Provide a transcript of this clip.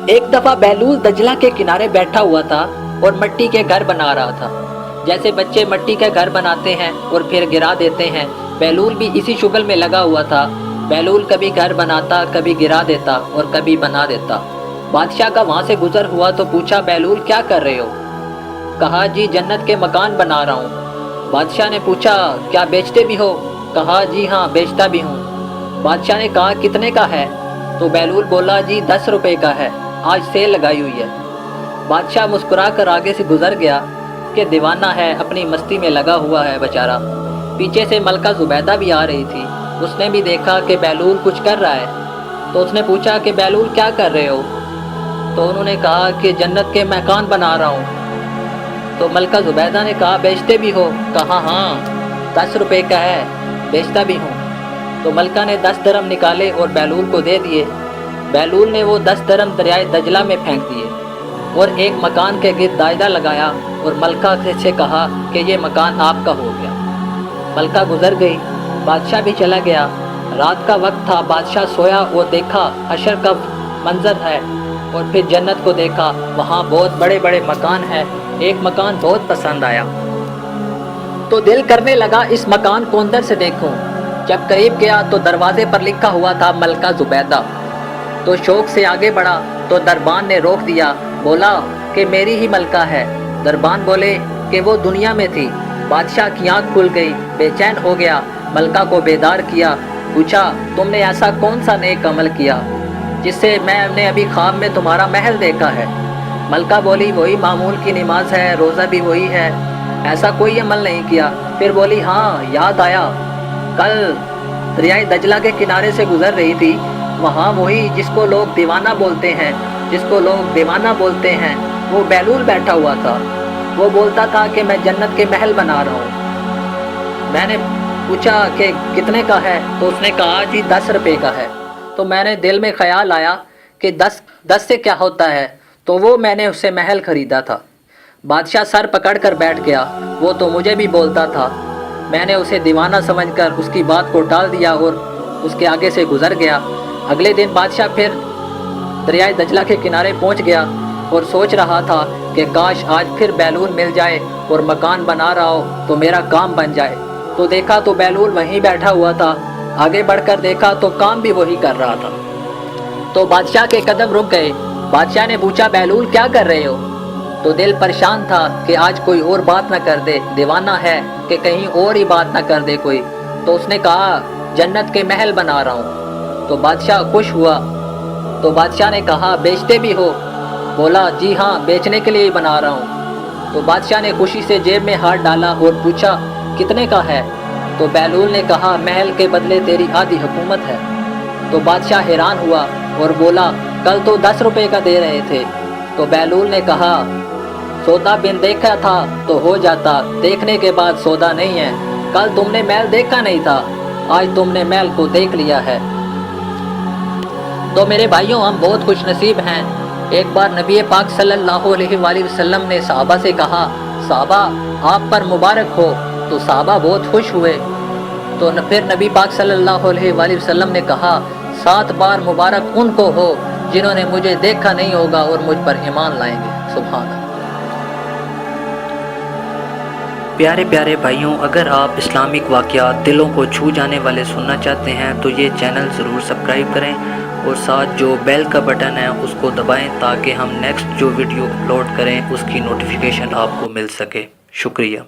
एक दफ़ा बहलूल दजला के किनारे बैठा हुआ था और मिट्टी के घर बना रहा था। जैसे बच्चे मिट्टी के घर बनाते हैं और फिर गिरा देते हैं, बहलूल भी इसी शुगल में लगा हुआ था। बहलूल कभी घर बनाता, कभी गिरा देता और कभी बना देता। बादशाह का वहाँ से गुजर हुआ तो पूछा, बहलूल क्या कर रहे हो? कहा, जी जन्नत के मकान बना रहा हूँ। बादशाह ने पूछा, क्या बेचते भी हो? कहा, जी हाँ बेचता भी हूँ। बादशाह ने कहा, कितने का है? तो बहलूल बोला, जी 10 रुपये का है, आज सेल लगाई हुई है। बादशाह मुस्कुरा कर आगे से गुजर गया कि दीवाना है, अपनी मस्ती में लगा हुआ है बेचारा। पीछे से मलका ज़ुबैदा भी आ रही थी। उसने भी देखा कि बहलूल कुछ कर रहा है तो उसने पूछा कि बहलूल क्या कर रहे हो? तो उन्होंने कहा कि जन्नत के मकान बना रहा हूँ। तो मलका ज़ुबैदा ने कहा, बेचते भी हो? कहा, हाँ 10 रुपये का है, बेचता भी हूँ। तो मलका ने 10 दरम निकाले और बहलूल को दे दिए। बहलूल ने वो 10 दरम दरियाए दजला में फेंक दिए और एक मकान के गिर्द दायरा लगाया और मलका से कहा कि ये मकान आपका हो गया। मलका गुजर गई, बादशाह भी चला गया। रात का वक्त था, बादशाह सोया और देखा हशर का मंजर है और फिर जन्नत को देखा, वहाँ बहुत बड़े बड़े मकान हैं। एक मकान बहुत पसंद आया तो दिल करने लगा इस मकान को अंदर से देखूं। जब करीब गया तो दरवाजे पर लिखा हुआ था मलका ज़ुबैदा। तो शौक से आगे बढ़ा तो दरबान ने रोक दिया, बोला कि मेरी ही मलका है। दरबान बोले कि वो दुनिया में थी। बादशाह की आँख खुल गई, बेचैन हो गया, मलका को बेदार किया। पूछा, तुमने ऐसा कौन सा नेक अमल किया जिससे मैंने अभी ख्वाब में तुम्हारा महल देखा है? मलका बोली, वही मामूल की नमाज है, रोज़ा भी वही है, ऐसा कोई अमल नहीं किया। फिर बोली, हाँ याद आया, कल दरियाए दजला के किनारे से गुजर रही थी, वहाँ वही जिसको लोग दीवाना बोलते हैं, वो बहलूल बैठा हुआ था। वो बोलता था कि मैं जन्नत के महल बना रहा हूँ। मैंने पूछा कि कितने का है? तो उसने कहा, जी 10 रुपये का है। तो मैंने दिल में ख्याल आया कि 10 से क्या होता है, तो वो मैंने उससे महल ख़रीदा था। बादशाह सर पकड़ कर बैठ गया, वो तो मुझे भी बोलता था। मैंने उसे दीवाना समझकर उसकी बात को टाल दिया और उसके आगे से गुजर गया। अगले दिन बादशाह फिर दरियाए दजला के किनारे पहुंच गया और सोच रहा था कि काश आज फिर बहलूल मिल जाए और मकान बना रहा हो तो मेरा काम बन जाए। तो देखा तो बहलूल वहीं बैठा हुआ था। आगे बढ़कर देखा तो काम भी वही कर रहा था। तो बादशाह के कदम रुक गए। बादशाह ने पूछा, बहलूल क्या कर रहे हो? तो दिल परेशान था कि आज कोई और बात ना कर दे, दीवाना है कि कहीं और ही बात ना कर दे कोई। तो उसने कहा, जन्नत के महल बना रहा हूँ। तो बादशाह खुश हुआ। तो बादशाह ने कहा, बेचते भी हो? बोला, जी हाँ बेचने के लिए ही बना रहा हूँ। तो बादशाह ने खुशी से जेब में हाथ डाला और पूछा, कितने का है? तो बहलूल ने कहा, महल के बदले तेरी आधी हुकूमत है। तो बादशाह हैरान हुआ और बोला, कल तो 10 रुपये का दे रहे थे। तो बहलूल ने कहा, सौदा बिन देखा था तो हो जाता, देखने के बाद सौदा नहीं है। कल तुमने महल देखा नहीं था, आज तुमने महल को देख लिया है। तो मेरे भाइयों, हम बहुत खुशनसीब हैं। एक बार नबी पाक सल्लल्लाहु अलैहि वसल्लम ने सहाबा से कहा, सहाबा आप पर मुबारक हो। तो सहाबा बहुत खुश हुए। तो फिर नबी पाक सल्लल्लाहु अलैहि वसल्लम ने कहा, 7 बार मुबारक उनको हो जिन्होंने मुझे देखा नहीं होगा और मुझ पर ईमान लाएंगे। सुभान अल्लाह। प्यारे प्यारे भाइयों, अगर आप इस्लामिक वाक़यात दिलों को छू जाने वाले सुनना चाहते हैं तो ये चैनल ज़रूर सब्सक्राइब करें और साथ जो बेल का बटन है उसको दबाएं ताकि हम नेक्स्ट जो वीडियो अपलोड करें उसकी नोटिफिकेशन आपको मिल सके। शुक्रिया।